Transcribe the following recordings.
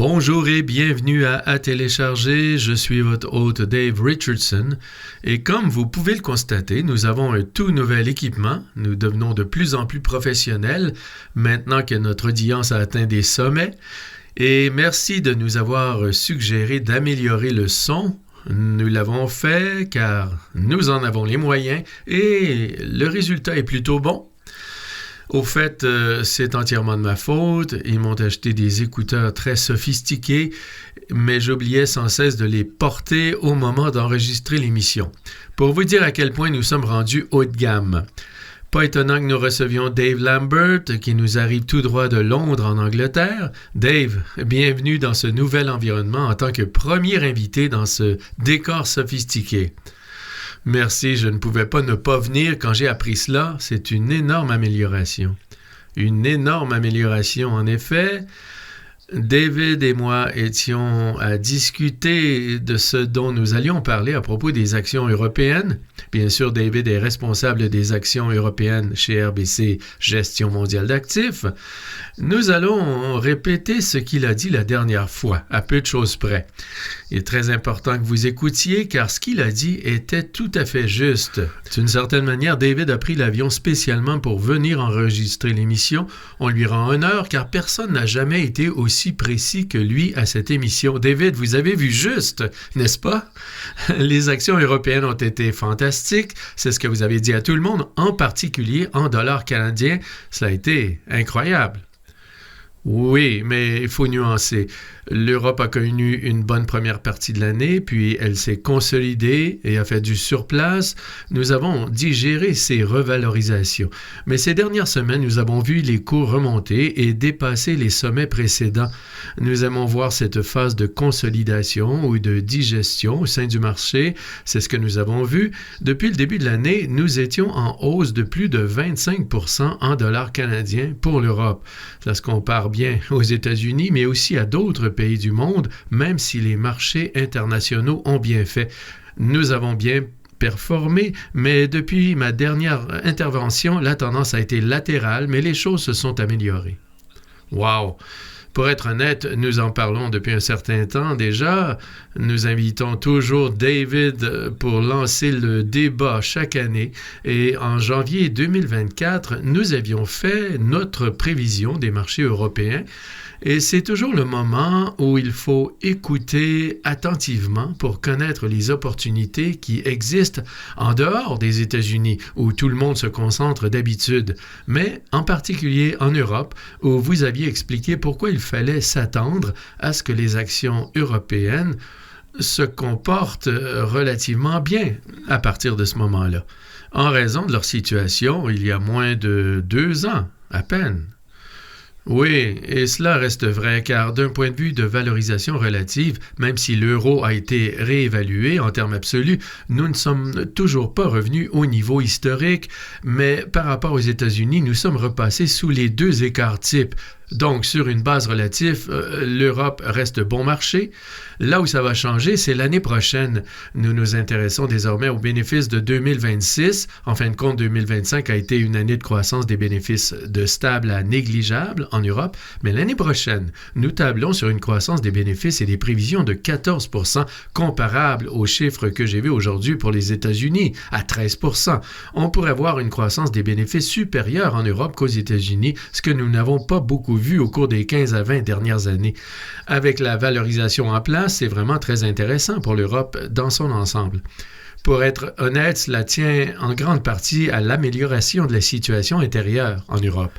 Bonjour et bienvenue à télécharger, je suis votre hôte Dave Richardson et comme vous pouvez le constater, nous avons un tout nouvel équipement, nous devenons de plus en plus professionnels maintenant que notre audience a atteint des sommets et merci de nous avoir suggéré d'améliorer le son. Nous l'avons fait car nous en avons les moyens et le résultat est plutôt bon. Au fait, c'est entièrement de ma faute. Ils m'ont acheté des écouteurs très sophistiqués, mais j'oubliais sans cesse de les porter au moment d'enregistrer l'émission. Pour vous dire à quel point nous sommes rendus haut de gamme. Pas étonnant que nous recevions Dave Lambert, qui nous arrive tout droit de Londres en Angleterre. Dave, bienvenue dans ce nouvel environnement en tant que premier invité dans ce décor sophistiqué. Merci, je ne pouvais pas ne pas venir quand j'ai appris cela. C'est une énorme amélioration. Une énorme amélioration, en effet. David et moi étions à discuter de ce dont nous allions parler à propos des actions européennes. Bien sûr, David est responsable des actions européennes chez RBC Gestion mondiale d'actifs. Nous allons répéter ce qu'il a dit la dernière fois, à peu de choses près. Il est très important que vous écoutiez car ce qu'il a dit était tout à fait juste. D'une certaine manière, David a pris l'avion spécialement pour venir enregistrer l'émission. On lui rend honneur car personne n'a jamais été aussi précis que lui à cette émission. David, vous avez vu juste, n'est-ce pas? Les actions européennes ont été fantastiques. C'est ce que vous avez dit à tout le monde, en particulier en dollars canadiens. Cela a été incroyable. Oui, mais il faut nuancer. L'Europe a connu une bonne première partie de l'année, puis elle s'est consolidée et a fait du surplace. Nous avons digéré ces revalorisations. Mais ces dernières semaines, nous avons vu les cours remonter et dépasser les sommets précédents. Nous aimons voir cette phase de consolidation ou de digestion au sein du marché. C'est ce que nous avons vu. Depuis le début de l'année, nous étions en hausse de plus de 25% en dollars canadiens pour l'Europe. Ça se compare bien aux États-Unis, mais aussi à d'autres pays du monde, même si les marchés internationaux ont bien fait. Nous avons bien performé, mais depuis ma dernière intervention, la tendance a été latérale, mais les choses se sont améliorées. Wow! Pour être honnête, nous en parlons depuis un certain temps déjà. Nous invitons toujours David pour lancer le débat chaque année. Et en janvier 2024, nous avions fait notre prévision des marchés européens. Et c'est toujours le moment où il faut écouter attentivement pour connaître les opportunités qui existent en dehors des États-Unis, où tout le monde se concentre d'habitude, mais en particulier en Europe, où vous aviez expliqué pourquoi il fallait s'attendre à ce que les actions européennes se comportent relativement bien à partir de ce moment-là, en raison de leur situation il y a moins de 2 ans, à peine. Oui, et cela reste vrai car d'un point de vue de valorisation relative, même si l'euro a été réévalué en termes absolus, nous ne sommes toujours pas revenus au niveau historique, mais par rapport aux États-Unis, nous sommes repassés sous les 2 écarts types. Donc, sur une base relative, l'Europe reste bon marché. Là où ça va changer, c'est l'année prochaine. Nous nous intéressons désormais aux bénéfices de 2026. En fin de compte, 2025 a été une année de croissance des bénéfices de stable à négligeable en Europe. Mais l'année prochaine, nous tablons sur une croissance des bénéfices et des prévisions de 14%, comparable aux chiffres que j'ai vus aujourd'hui pour les États-Unis, à 13%. On pourrait voir une croissance des bénéfices supérieure en Europe qu'aux États-Unis, ce que nous n'avons pas beaucoup vu au cours des 15 à 20 dernières années. Avec la valorisation en place, c'est vraiment très intéressant pour l'Europe dans son ensemble. Pour être honnête, cela tient en grande partie à l'amélioration de la situation intérieure en Europe.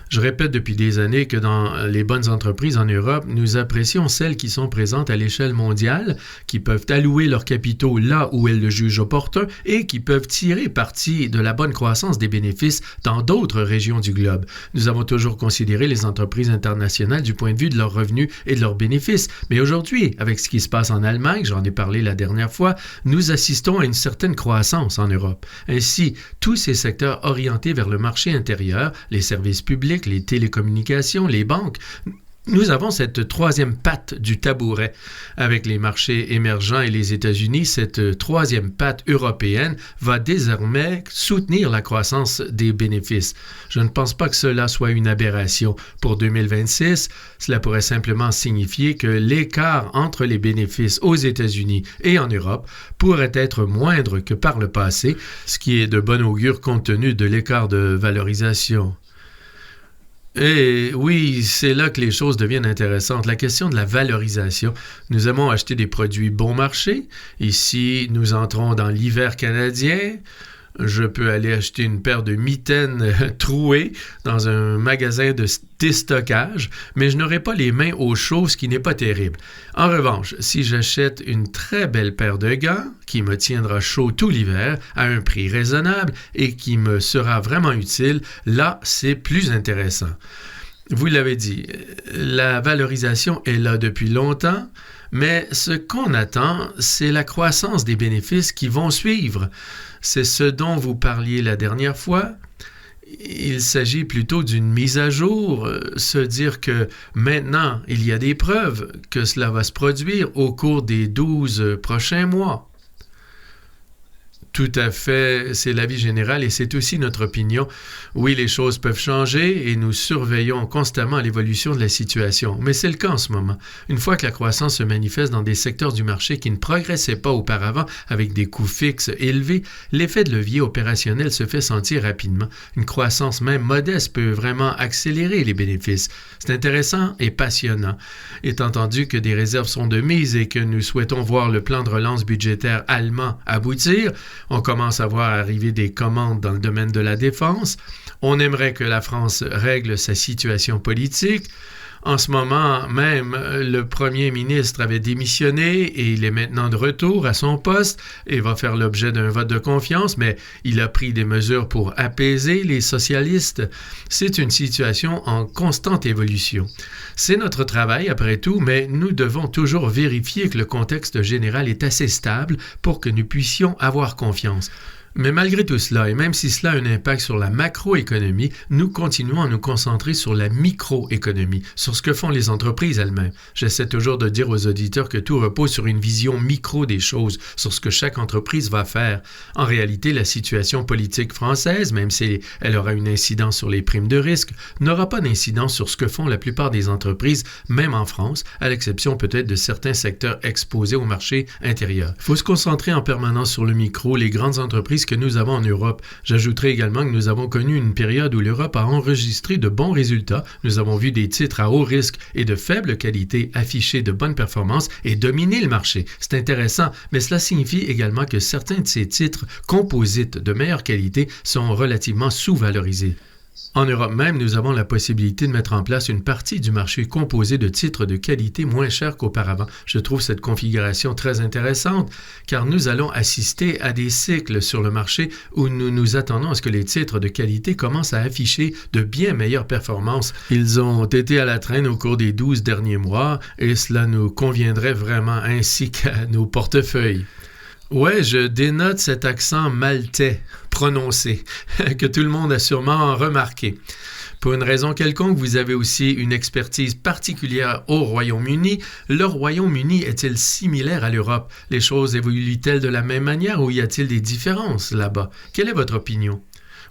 Je répète depuis des années que dans les bonnes entreprises en Europe, nous apprécions celles qui sont présentes à l'échelle mondiale, qui peuvent allouer leurs capitaux là où elles le jugent opportun et qui peuvent tirer parti de la bonne croissance des bénéfices dans d'autres régions du globe. Nous avons toujours considéré les entreprises internationales du point de vue de leurs revenus et de leurs bénéfices. Mais aujourd'hui, avec ce qui se passe en Allemagne, j'en ai parlé la dernière fois, nous assistons à une certaine croissance en Europe. Ainsi, tous ces secteurs orientés vers le marché intérieur, les services publics, les télécommunications, les banques, Nous avons cette troisième patte du tabouret. Avec les marchés émergents et les États-Unis, cette troisième patte européenne va désormais soutenir la croissance des bénéfices. Je ne pense pas que cela soit une aberration. Pour 2026, cela pourrait simplement signifier que l'écart entre les bénéfices aux États-Unis et en Europe pourrait être moindre que par le passé, ce qui est de bon augure compte tenu de l'écart de valorisation. Et oui, c'est là que les choses deviennent intéressantes. La question de la valorisation. Nous aimons acheter des produits bon marché. Ici, nous entrons dans l'hiver canadien. Je peux aller acheter une paire de mitaines trouées dans un magasin de déstockage, mais je n'aurai pas les mains au chaud, ce qui n'est pas terrible. En revanche, si j'achète une très belle paire de gants qui me tiendra chaud tout l'hiver à un prix raisonnable et qui me sera vraiment utile, là, c'est plus intéressant. Vous l'avez dit, la valorisation est là depuis longtemps, mais ce qu'on attend, c'est la croissance des bénéfices qui vont suivre. C'est ce dont vous parliez la dernière fois. Il s'agit plutôt d'une mise à jour, se dire que maintenant, il y a des preuves que cela va se produire au cours des 12 prochains mois. Tout à fait, c'est l'avis général et c'est aussi notre opinion. Oui, les choses peuvent changer et nous surveillons constamment l'évolution de la situation, mais c'est le cas en ce moment. Une fois que la croissance se manifeste dans des secteurs du marché qui ne progressaient pas auparavant avec des coûts fixes élevés, l'effet de levier opérationnel se fait sentir rapidement. Une croissance même modeste peut vraiment accélérer les bénéfices. C'est intéressant et passionnant. Étant entendu que des réserves sont de mise et que nous souhaitons voir le plan de relance budgétaire allemand aboutir, on commence à voir arriver des commandes dans le domaine de la défense. On aimerait que la France règle sa situation politique. En ce moment même, le premier ministre avait démissionné et il est maintenant de retour à son poste et va faire l'objet d'un vote de confiance, mais il a pris des mesures pour apaiser les socialistes. C'est une situation en constante évolution. C'est notre travail après tout, mais nous devons toujours vérifier que le contexte général est assez stable pour que nous puissions avoir confiance. Mais malgré tout cela, et même si cela a un impact sur la macroéconomie, nous continuons à nous concentrer sur la microéconomie, sur ce que font les entreprises elles-mêmes. J'essaie toujours de dire aux auditeurs que tout repose sur une vision micro des choses, sur ce que chaque entreprise va faire. En réalité, la situation politique française, même si elle aura une incidence sur les primes de risque, n'aura pas d'incidence sur ce que font la plupart des entreprises, même en France, à l'exception peut-être de certains secteurs exposés au marché intérieur. Il faut se concentrer en permanence sur le micro, les grandes entreprises que nous avons en Europe. J'ajouterai également que nous avons connu une période où l'Europe a enregistré de bons résultats. Nous avons vu des titres à haut risque et de faible qualité afficher de bonnes performances et dominer le marché. C'est intéressant, mais cela signifie également que certains de ces titres composites de meilleure qualité sont relativement sous-valorisés. En Europe même, nous avons la possibilité de mettre en place une partie du marché composé de titres de qualité moins chers qu'auparavant. Je trouve cette configuration très intéressante car nous allons assister à des cycles sur le marché où nous nous attendons à ce que les titres de qualité commencent à afficher de bien meilleures performances. Ils ont été à la traîne au cours des 12 derniers mois et cela nous conviendrait vraiment ainsi qu'à nos portefeuilles. Ouais, je dénote cet accent maltais prononcé, que tout le monde a sûrement remarqué. Pour une raison quelconque, vous avez aussi une expertise particulière au Royaume-Uni. Le Royaume-Uni est-il similaire à l'Europe? Les choses évoluent-elles de la même manière ou y a-t-il des différences là-bas? Quelle est votre opinion?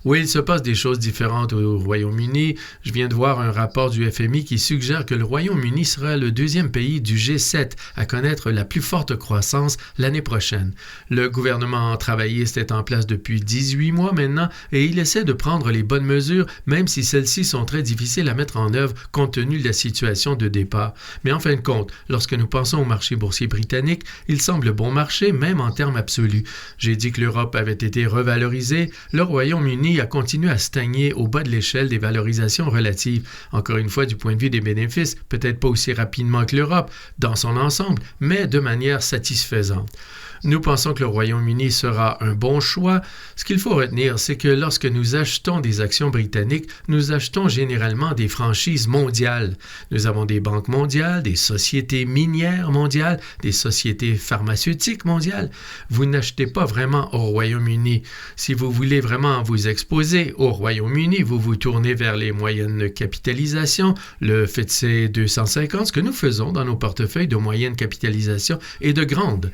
Oui, il se passe des choses différentes au Royaume-Uni. Je viens de voir un rapport du FMI qui suggère que le Royaume-Uni sera le deuxième pays du G7 à connaître la plus forte croissance l'année prochaine. Le gouvernement travailliste est en place depuis 18 mois maintenant et il essaie de prendre les bonnes mesures, même si celles-ci sont très difficiles à mettre en œuvre compte tenu de la situation de départ. Mais en fin de compte, lorsque nous pensons au marché boursier britannique, il semble bon marché, même en termes absolus. J'ai dit que l'Europe avait été revalorisée. Le Royaume-Uni a continué à stagner au bas de l'échelle des valorisations relatives. Encore une fois, du point de vue des bénéfices, peut-être pas aussi rapidement que l'Europe dans son ensemble, mais de manière satisfaisante. Nous pensons que le Royaume-Uni sera un bon choix. Ce qu'il faut retenir, c'est que lorsque nous achetons des actions britanniques, nous achetons généralement des franchises mondiales. Nous avons des banques mondiales, des sociétés minières mondiales, des sociétés pharmaceutiques mondiales. Vous n'achetez pas vraiment au Royaume-Uni. Si vous voulez vraiment vous exposer au Royaume-Uni, vous vous tournez vers les moyennes capitalisations, le FTSE 250, ce que nous faisons dans nos portefeuilles de moyenne capitalisation et de grande.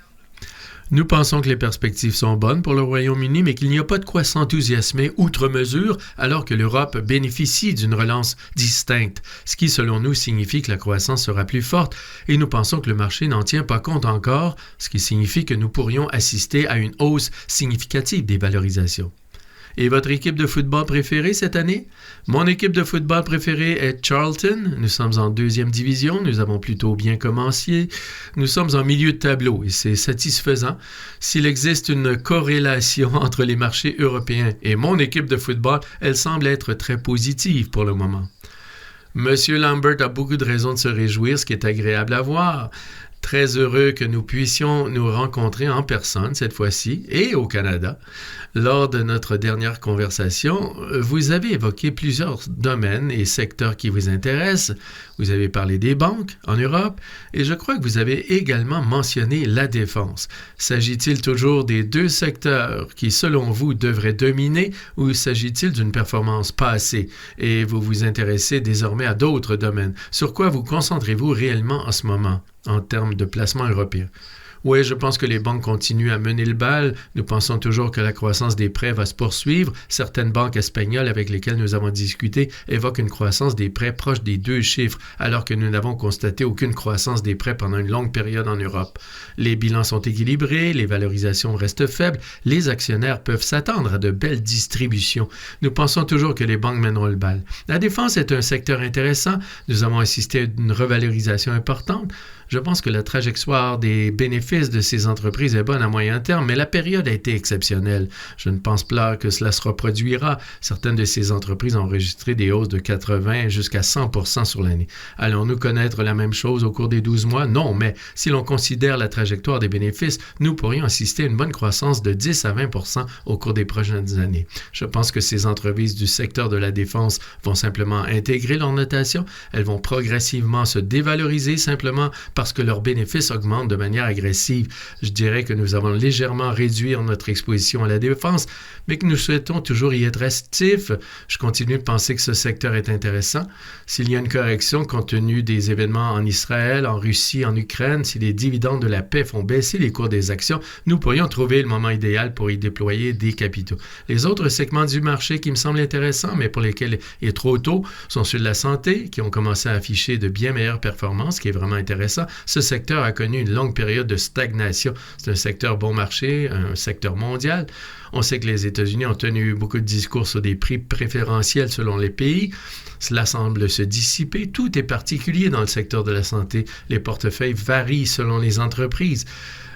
Nous pensons que les perspectives sont bonnes pour le Royaume-Uni, mais qu'il n'y a pas de quoi s'enthousiasmer outre mesure alors que l'Europe bénéficie d'une relance distincte, ce qui, selon nous, signifie que la croissance sera plus forte et nous pensons que le marché n'en tient pas compte encore, ce qui signifie que nous pourrions assister à une hausse significative des valorisations. Et votre équipe de football préférée cette année? Mon équipe de football préférée est Charlton. Nous sommes en 2e division. Nous avons plutôt bien commencé. Nous sommes en milieu de tableau et c'est satisfaisant. S'il existe une corrélation entre les marchés européens et mon équipe de football, elle semble être très positive pour le moment. Monsieur Lambert a beaucoup de raisons de se réjouir, ce qui est agréable à voir. Très heureux que nous puissions nous rencontrer en personne cette fois-ci et au Canada. Lors de notre dernière conversation, vous avez évoqué plusieurs domaines et secteurs qui vous intéressent. Vous avez parlé des banques en Europe et je crois que vous avez également mentionné la défense. S'agit-il toujours des deux secteurs qui, selon vous, devraient dominer ou s'agit-il d'une performance passée et vous vous intéressez désormais à d'autres domaines? Sur quoi vous concentrez-vous réellement en ce moment en termes de placement européen? Oui, je pense que les banques continuent à mener le bal. Nous pensons toujours que la croissance des prêts va se poursuivre. Certaines banques espagnoles avec lesquelles nous avons discuté évoquent une croissance des prêts proche des 2 chiffres, alors que nous n'avons constaté aucune croissance des prêts pendant une longue période en Europe. Les bilans sont équilibrés, les valorisations restent faibles, les actionnaires peuvent s'attendre à de belles distributions. Nous pensons toujours que les banques mèneront le bal. La défense est un secteur intéressant. Nous avons assisté à une revalorisation importante. Je pense que la trajectoire des bénéfices de ces entreprises est bonne à moyen terme, mais la période a été exceptionnelle. Je ne pense pas que cela se reproduira. Certaines de ces entreprises ont enregistré des hausses de 80 jusqu'à 100% sur l'année. Allons-nous connaître la même chose au cours des 12 mois? Non, mais si l'on considère la trajectoire des bénéfices, nous pourrions assister à une bonne croissance de 10 à 20% au cours des prochaines années. Je pense que ces entreprises du secteur de la défense vont simplement intégrer leur notation. Elles vont progressivement se dévaloriser simplement parce que leurs bénéfices augmentent de manière agressive. Je dirais que nous avons légèrement réduit notre exposition à la défense, mais que nous souhaitons toujours y être actifs. Je continue de penser que ce secteur est intéressant. S'il y a une correction compte tenu des événements en Israël, en Russie, en Ukraine, si les dividendes de la paix font baisser les cours des actions, nous pourrions trouver le moment idéal pour y déployer des capitaux. Les autres segments du marché qui me semblent intéressants, mais pour lesquels il est trop tôt, sont ceux de la santé, qui ont commencé à afficher de bien meilleures performances, ce qui est vraiment intéressant. Ce secteur a connu une longue période de stagnation. C'est un secteur bon marché, un secteur mondial. On sait que les États-Unis ont tenu beaucoup de discours sur des prix préférentiels selon les pays. Cela semble se dissiper. Tout est particulier dans le secteur de la santé. Les portefeuilles varient selon les entreprises.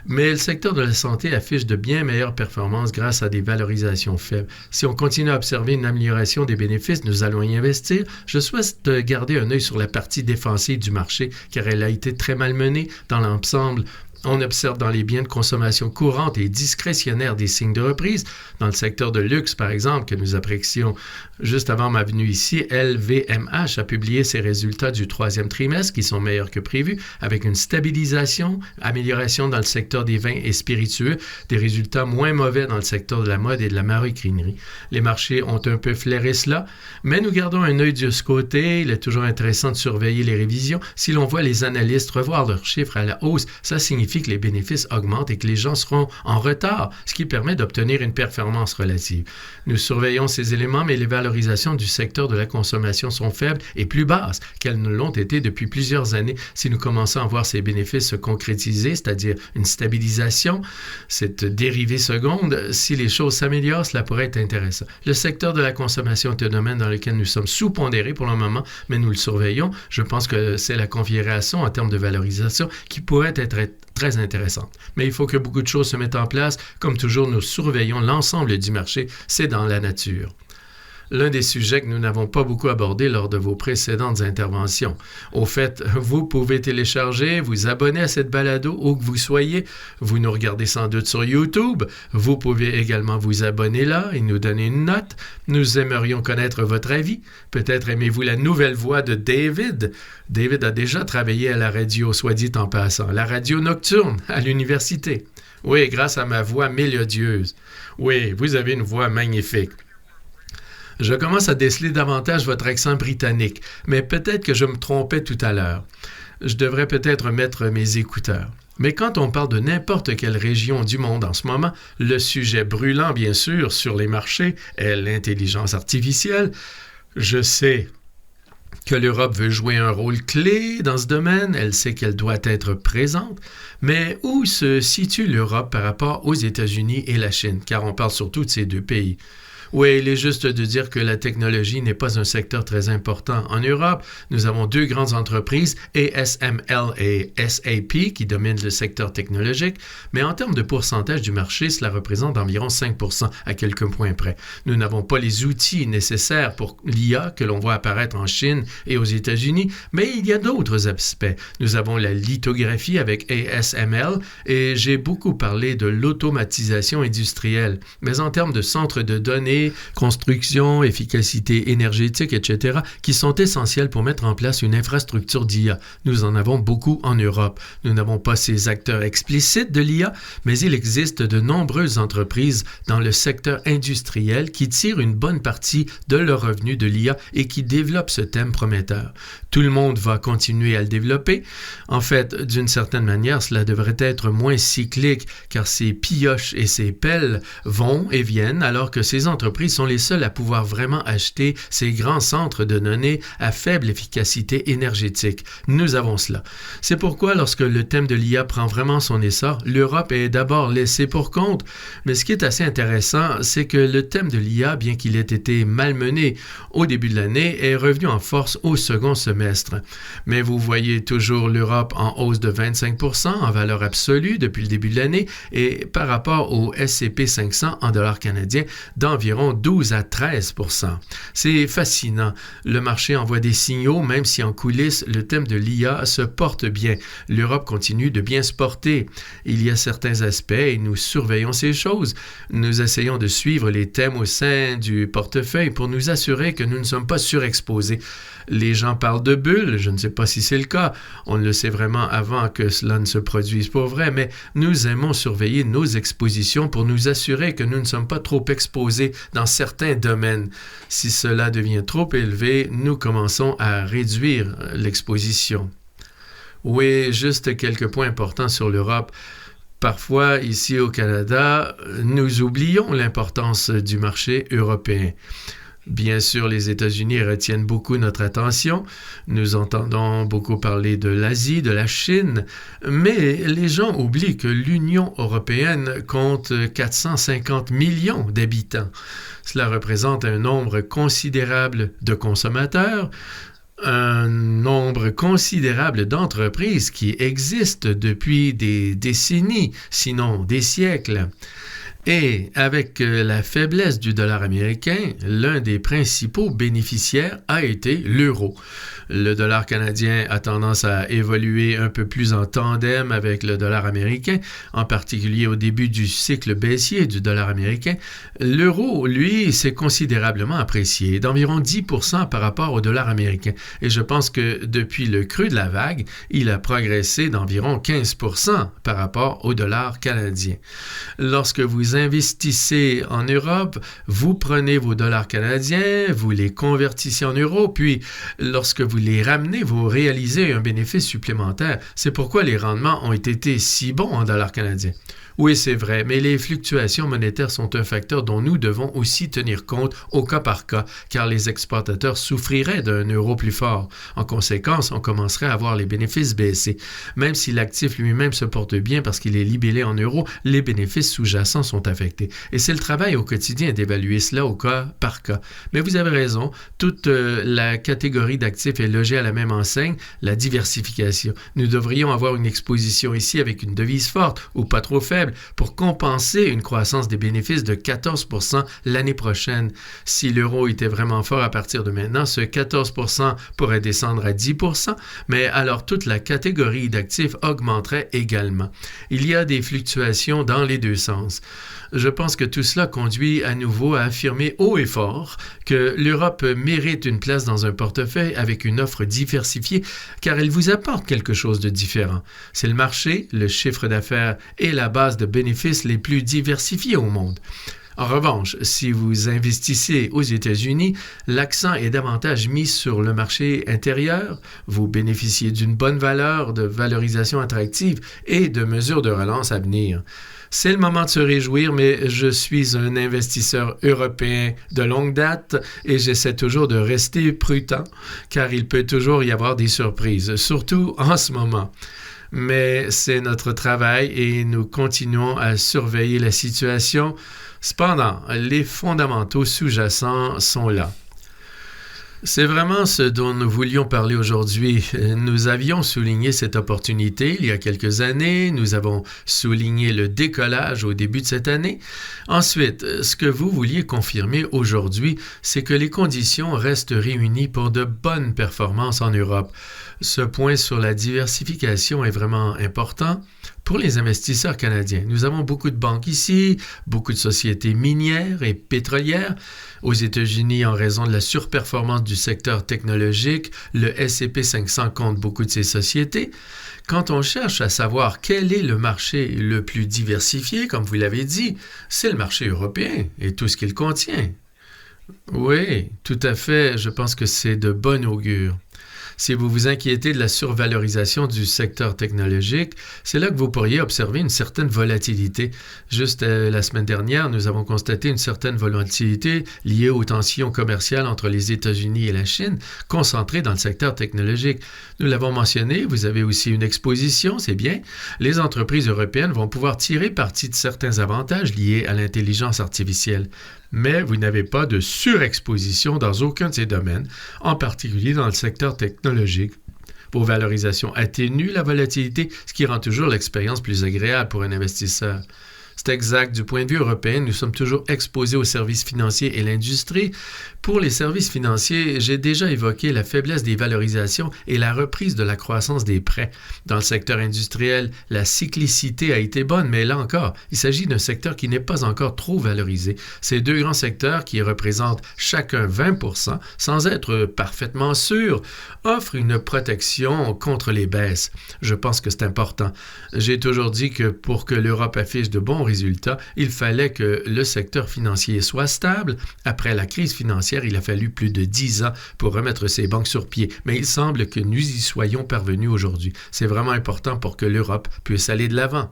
Mais le secteur de la santé affiche de bien meilleures performances grâce à des valorisations faibles. Si on continue à observer une amélioration des bénéfices, nous allons y investir. Je souhaite garder un œil sur la partie défensive du marché, car elle a été très malmenée dans l'ensemble. On observe dans les biens de consommation courante et discrétionnaire des signes de reprise. Dans le secteur de luxe, par exemple, que nous apprécions juste avant ma venue ici, LVMH a publié ses résultats du 3e trimestre qui sont meilleurs que prévu, avec une stabilisation, amélioration dans le secteur des vins et spiritueux, des résultats moins mauvais dans le secteur de la mode et de la maroquinerie. Les marchés ont un peu flairé cela, mais nous gardons un œil de ce côté. Il est toujours intéressant de surveiller les révisions. Si l'on voit les analystes revoir leurs chiffres à la hausse, ça signifie que les bénéfices augmentent et que les gens seront en retard, ce qui permet d'obtenir une performance relative. Nous surveillons ces éléments, mais les valorisations du secteur de la consommation sont faibles et plus basses qu'elles ne l'ont été depuis plusieurs années. Si nous commençons à voir ces bénéfices se concrétiser, c'est-à-dire une stabilisation, cette dérivée seconde, si les choses s'améliorent, cela pourrait être intéressant. Le secteur de la consommation est un domaine dans lequel nous sommes sous-pondérés pour le moment, mais nous le surveillons. Je pense que c'est la configuration en termes de valorisation qui pourrait être très intéressante. Mais il faut que beaucoup de choses se mettent en place. Comme toujours, nous surveillons l'ensemble du marché. C'est dans la nature. l'un des sujets que nous n'avons pas beaucoup abordé lors de vos précédentes interventions. Au fait, vous pouvez télécharger, vous abonner à cette balado où que vous soyez. Vous nous regardez sans doute sur YouTube. Vous pouvez également vous abonner là et nous donner une note. Nous aimerions connaître votre avis. Peut-être aimez-vous la nouvelle voix de David. David a déjà travaillé à la radio, soit dit en passant, la radio nocturne à l'université. Oui, grâce à ma voix mélodieuse. Oui, vous avez une voix magnifique. Je commence à déceler davantage votre accent britannique, mais peut-être que je me trompais tout à l'heure. Je devrais peut-être mettre mes écouteurs. Mais quand on parle de n'importe quelle région du monde en ce moment, le sujet brûlant, bien sûr, sur les marchés est l'intelligence artificielle. Je sais que l'Europe veut jouer un rôle clé dans ce domaine, elle sait qu'elle doit être présente, mais où se situe l'Europe par rapport aux États-Unis et la Chine, car on parle surtout de ces deux pays? Oui, il est juste de dire que la technologie n'est pas un secteur très important. En Europe, nous avons deux grandes entreprises, ASML et SAP, qui dominent le secteur technologique, mais en termes de pourcentage du marché, cela représente environ 5% à quelques points près. Nous n'avons pas les outils nécessaires pour l'IA que l'on voit apparaître en Chine et aux États-Unis, mais il y a d'autres aspects. Nous avons la lithographie avec ASML et j'ai beaucoup parlé de l'automatisation industrielle, mais en termes de centres de données, construction, efficacité énergétique, etc., qui sont essentiels pour mettre en place une infrastructure d'IA. Nous en avons beaucoup en Europe. Nous n'avons pas ces acteurs explicites de l'IA, mais il existe de nombreuses entreprises dans le secteur industriel qui tirent une bonne partie de leurs revenus de l'IA et qui développent ce thème prometteur. Tout le monde va continuer à le développer. En fait, d'une certaine manière, cela devrait être moins cyclique, car ces pioches et ces pelles vont et viennent, alors que ces entreprises sont les seules à pouvoir vraiment acheter ces grands centres de données à faible efficacité énergétique. Nous avons cela. C'est pourquoi, lorsque le thème de l'IA prend vraiment son essor, l'Europe est d'abord laissée pour compte. Mais ce qui est assez intéressant, c'est que le thème de l'IA, bien qu'il ait été malmené au début de l'année, est revenu en force au second semestre. Mais vous voyez toujours l'Europe en hausse de 25% en valeur absolue depuis le début de l'année et par rapport au S&P 500 en dollars canadiens d'environ 12 à 13%. C'est fascinant. Le marché envoie des signaux, même si en coulisses, le thème de l'IA se porte bien. L'Europe continue de bien se porter. Il y a certains aspects et nous surveillons ces choses. Nous essayons de suivre les thèmes au sein du portefeuille pour nous assurer que nous ne sommes pas surexposés. Les gens parlent de bulles, je ne sais pas si c'est le cas. On le sait vraiment avant que cela ne se produise pour vrai, mais nous aimons surveiller nos expositions pour nous assurer que nous ne sommes pas trop exposés dans certains domaines. Si cela devient trop élevé, nous commençons à réduire l'exposition. Oui, juste quelques points importants sur l'Europe. Parfois, ici au Canada, nous oublions l'importance du marché européen. Bien sûr, les États-Unis retiennent beaucoup notre attention. Nous entendons beaucoup parler de l'Asie, de la Chine, mais les gens oublient que l'Union européenne compte 450 millions d'habitants. Cela représente un nombre considérable de consommateurs, un nombre considérable d'entreprises qui existent depuis des décennies, sinon des siècles. Et avec la faiblesse du dollar américain, l'un des principaux bénéficiaires a été l'euro. Le dollar canadien a tendance à évoluer un peu plus en tandem avec le dollar américain, en particulier au début du cycle baissier du dollar américain. L'euro, lui, s'est considérablement apprécié, d'environ 10% par rapport au dollar américain. Et je pense que depuis le creux de la vague, il a progressé d'environ 15% par rapport au dollar canadien. Lorsque vous investissez en Europe, vous prenez vos dollars canadiens, vous les convertissez en euros, puis lorsque vous les ramenez, vous réalisez un bénéfice supplémentaire. C'est pourquoi les rendements ont été si bons en dollars canadiens. Oui, c'est vrai, mais les fluctuations monétaires sont un facteur dont nous devons aussi tenir compte au cas par cas, car les exportateurs souffriraient d'un euro plus fort. En conséquence, on commencerait à voir les bénéfices baisser. Même si l'actif lui-même se porte bien parce qu'il est libellé en euros, les bénéfices sous-jacents sont affectés. Et c'est le travail au quotidien d'évaluer cela au cas par cas. Mais vous avez raison, toute la catégorie d'actifs est logée à la même enseigne, la diversification. Nous devrions avoir une exposition ici avec une devise forte ou pas trop faible, faible pour compenser une croissance des bénéfices de 14 % l'année prochaine. Si l'euro était vraiment fort à partir de maintenant, ce 14 % pourrait descendre à 10 %, mais alors toute la catégorie d'actifs augmenterait également. Il y a des fluctuations dans les deux sens. Je pense que tout cela conduit à nouveau à affirmer haut et fort que l'Europe mérite une place dans un portefeuille avec une offre diversifiée car elle vous apporte quelque chose de différent. C'est le marché, le chiffre d'affaires et la base de bénéfices les plus diversifiés au monde. En revanche, si vous investissez aux États-Unis, l'accent est davantage mis sur le marché intérieur, vous bénéficiez d'une bonne valeur, de valorisation attractive et de mesures de relance à venir. C'est le moment de se réjouir, mais je suis un investisseur européen de longue date et j'essaie toujours de rester prudent car il peut toujours y avoir des surprises, surtout en ce moment. Mais c'est notre travail et nous continuons à surveiller la situation. Cependant, les fondamentaux sous-jacents sont là. C'est vraiment ce dont nous voulions parler aujourd'hui. Nous avions souligné cette opportunité il y a quelques années. Nous avons souligné le décollage au début de cette année. Ensuite, ce que vous vouliez confirmer aujourd'hui, c'est que les conditions restent réunies pour de bonnes performances en Europe. Ce point sur la diversification est vraiment important pour les investisseurs canadiens. Nous avons beaucoup de banques ici, beaucoup de sociétés minières et pétrolières. Aux États-Unis, en raison de la surperformance du secteur technologique, le S&P 500 compte beaucoup de ces sociétés. Quand on cherche à savoir quel est le marché le plus diversifié, comme vous l'avez dit, c'est le marché européen et tout ce qu'il contient. Oui, tout à fait. Je pense que c'est de bon augure. Si vous vous inquiétez de la survalorisation du secteur technologique, c'est là que vous pourriez observer une certaine volatilité. Juste la semaine dernière, nous avons constaté une certaine volatilité liée aux tensions commerciales entre les États-Unis et la Chine, concentrées dans le secteur technologique. Nous l'avons mentionné, vous avez aussi une exposition, c'est bien. Les entreprises européennes vont pouvoir tirer parti de certains avantages liés à l'intelligence artificielle. Mais vous n'avez pas de surexposition dans aucun de ces domaines, en particulier dans le secteur technologique. Vos valorisations atténuent la volatilité, ce qui rend toujours l'expérience plus agréable pour un investisseur. C'est exact. Du point de vue européen, nous sommes toujours exposés aux services financiers et l'industrie. Pour les services financiers, j'ai déjà évoqué la faiblesse des valorisations et la reprise de la croissance des prêts. Dans le secteur industriel, la cyclicité a été bonne, mais là encore, il s'agit d'un secteur qui n'est pas encore trop valorisé. Ces deux grands secteurs, qui représentent chacun 20 % sans être parfaitement sûrs, offrent une protection contre les baisses. Je pense que c'est important. J'ai toujours dit que pour que l'Europe affiche de bons résultats, il fallait que le secteur financier soit stable. Après la crise financière, il a fallu plus de 10 ans pour remettre ces banques sur pied, mais il semble que nous y soyons parvenus aujourd'hui. C'est vraiment important pour que l'Europe puisse aller de l'avant.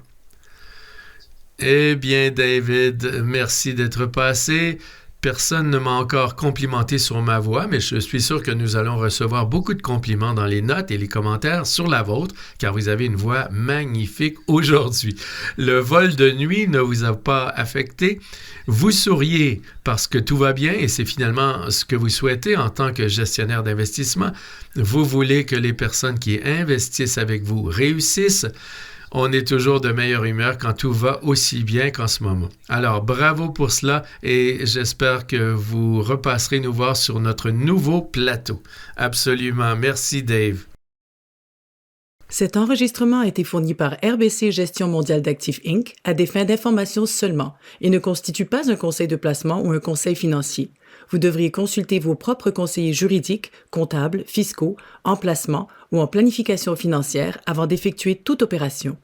Eh bien, David, merci d'être passé. Personne ne m'a encore complimenté sur ma voix, mais je suis sûr que nous allons recevoir beaucoup de compliments dans les notes et les commentaires sur la vôtre, car vous avez une voix magnifique aujourd'hui. Le vol de nuit ne vous a pas affecté. Vous souriez parce que tout va bien et c'est finalement ce que vous souhaitez en tant que gestionnaire d'investissement. Vous voulez que les personnes qui investissent avec vous réussissent. On est toujours de meilleure humeur quand tout va aussi bien qu'en ce moment. Alors, bravo pour cela et j'espère que vous repasserez nous voir sur notre nouveau plateau. Absolument. Merci, Dave. Cet enregistrement a été fourni par RBC Gestion mondiale d'actifs Inc. à des fins d'information seulement et ne constitue pas un conseil de placement ou un conseil financier. Vous devriez consulter vos propres conseillers juridiques, comptables, fiscaux, en placement ou en planification financière avant d'effectuer toute opération.